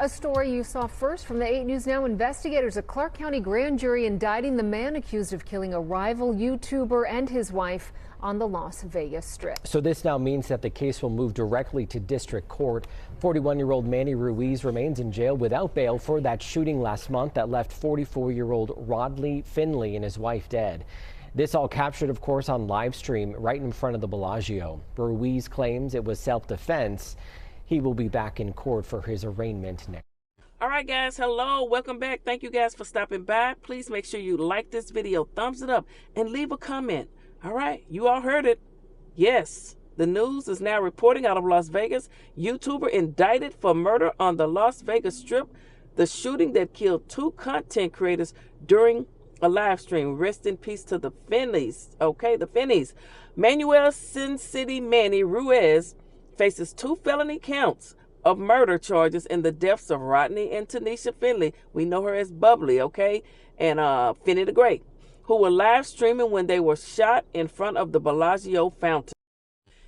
A story you saw first from the 8 News Now investigators. A Clark County grand jury indicting the man accused of killing a rival YouTuber and his wife on the Las Vegas Strip. So this now means that the case will move directly to district court. 41-year-old Manny Ruiz remains in jail without bail for that shooting last month that left 44-year-old Rodley Finley and his wife dead. This all captured, of course, on live stream right in front of the Bellagio. Ruiz claims it was self-defense. He will be back in court for his arraignment next. All right, guys. Hello. Welcome back. Thank you guys for stopping by. Please make sure you like this video, thumbs it up, and leave a comment. All right. You all heard it. Yes. The news is now reporting out of Las Vegas. YouTuber indicted for murder on the Las Vegas Strip. The shooting that killed 2 content creators during a live stream. Rest in peace to the Finleys. Okay, the Finneys. Manuel Sin City Manny Ruiz faces 2 felony counts of murder charges in the deaths of Rodney and Tanisha Finley. We know her as Bubbly, okay? And Finny the Great, who were live streaming when they were shot in front of the Bellagio fountain.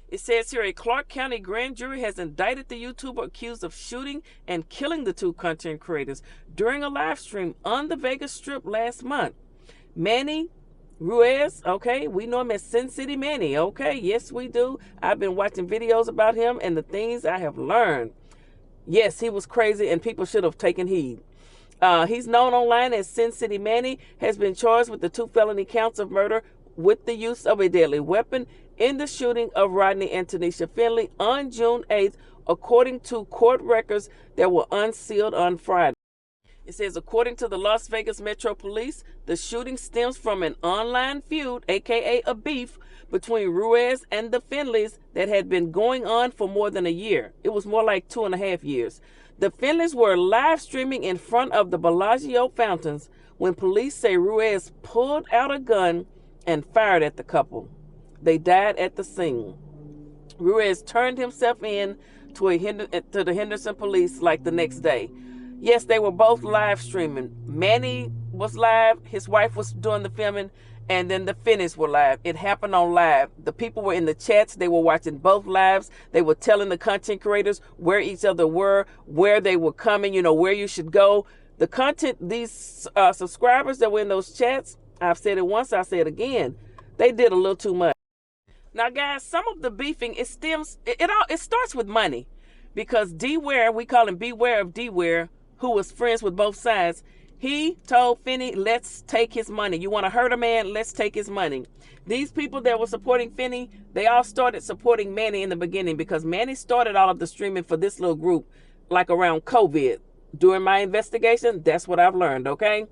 It says here, a Clark County grand jury has indicted the YouTuber accused of shooting and killing the 2 content creators during a live stream on the Vegas Strip last month. Manny Ruiz, okay, we know him as Sin City Manny, okay, yes we do. I've been watching videos about him and the things I have learned. Yes, he was crazy and people should have taken heed. He's known online as Sin City Manny, has been charged with the 2 felony counts of murder with the use of a deadly weapon in the shooting of Rodney and Tanisha Finley on June 8th, according to court records that were unsealed on Friday. It says, according to the Las Vegas Metro Police, the shooting stems from an online feud, aka a beef, between Ruiz and the Finleys that had been going on for more than a year. It was more like 2.5 years. The Finleys were live streaming in front of the Bellagio fountains when police say Ruiz pulled out a gun and fired at the couple. They died at the scene. Ruiz turned himself in to the Henderson police like the next day. Yes, they were both live streaming. Manny was live, his wife was doing the filming, and then the Finneys were live. It happened on live. The people were in the chats. They were watching both lives. They were telling the content creators where each other were, where they were coming, where you should go. The content, these subscribers that were in those chats, I've said it once, I'll say it again, they did a little too much. Now, guys, some of the beefing, it starts with money. Because D-Ware, we call him Beware of D-Ware, who was friends with both sides, he told Finny, let's take his money. You want to hurt a man? Let's take his money. These people that were supporting Finny, they all started supporting Manny in the beginning because Manny started all of the streaming for this little group like around COVID. During my investigation, that's what I've learned, okay?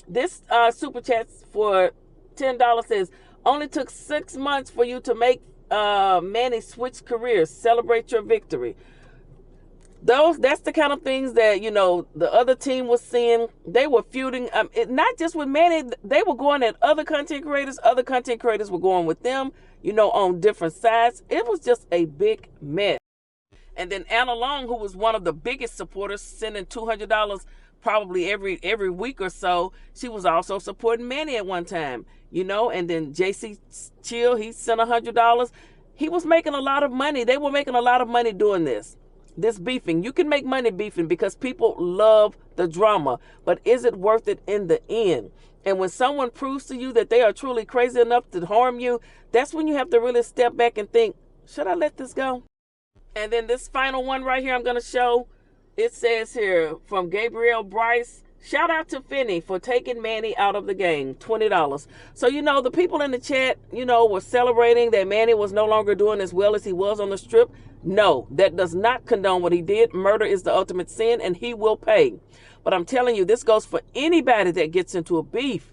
This super chat for $10 says, only took 6 months for you to make Manny switch careers. Celebrate your victory. That's the kind of things that, the other team was seeing. They were feuding, not just with Manny, they were going at other content creators. Other content creators were going with them, on different sides. It was just a big mess. And then Anna Long, who was one of the biggest supporters, sending $200 probably every week or so. She was also supporting Manny at one time, and then JC Chill, he sent $100. He was making a lot of money. They were making a lot of money doing this beefing. You can make money beefing because people love the drama, but is it worth it in the end? And when someone proves to you that they are truly crazy enough to harm you, that's when you have to really step back and think, should I let this go? And then this final one right here I'm going to show, it says here from Gabriel Bryce, shout out to Finny for taking Manny out of the game, $20. So, the people in the chat, were celebrating that Manny was no longer doing as well as he was on the strip. No, that does not condone what he did. Murder is the ultimate sin, and he will pay. But I'm telling you, this goes for anybody that gets into a beef.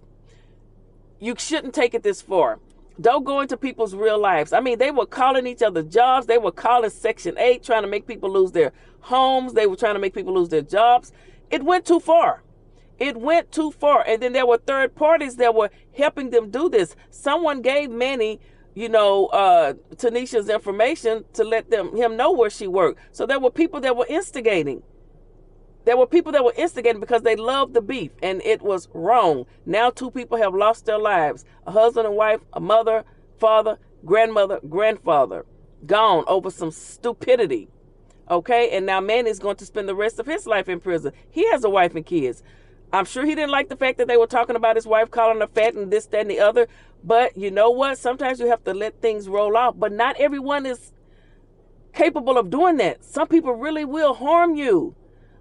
You shouldn't take it this far. Don't go into people's real lives. I mean, they were calling each other jobs. They were calling Section 8, trying to make people lose their homes. They were trying to make people lose their jobs. It went too far. It went too far. And then there were third parties that were helping them do this. Someone gave Manny, Tanisha's information to let him know where she worked. So there were people that were instigating. There were people that were instigating because they loved the beef, and it was wrong. Now 2 people have lost their lives. A husband and wife, a mother, father, grandmother, grandfather, gone over some stupidity. Okay, and now Manny's going to spend the rest of his life in prison. He has a wife and kids. I'm sure he didn't like the fact that they were talking about his wife calling her fat and this, that, and the other. But you know what? Sometimes you have to let things roll off. But not everyone is capable of doing that. Some people really will harm you.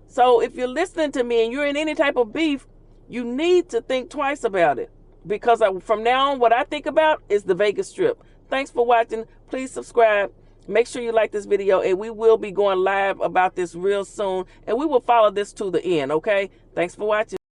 So if you're listening to me and you're in any type of beef, you need to think twice about it. Because from now on, what I think about is the Vegas Strip. Thanks for watching. Please subscribe. Make sure you like this video, and we will be going live about this real soon, and we will follow this to the end, okay? Thanks for watching.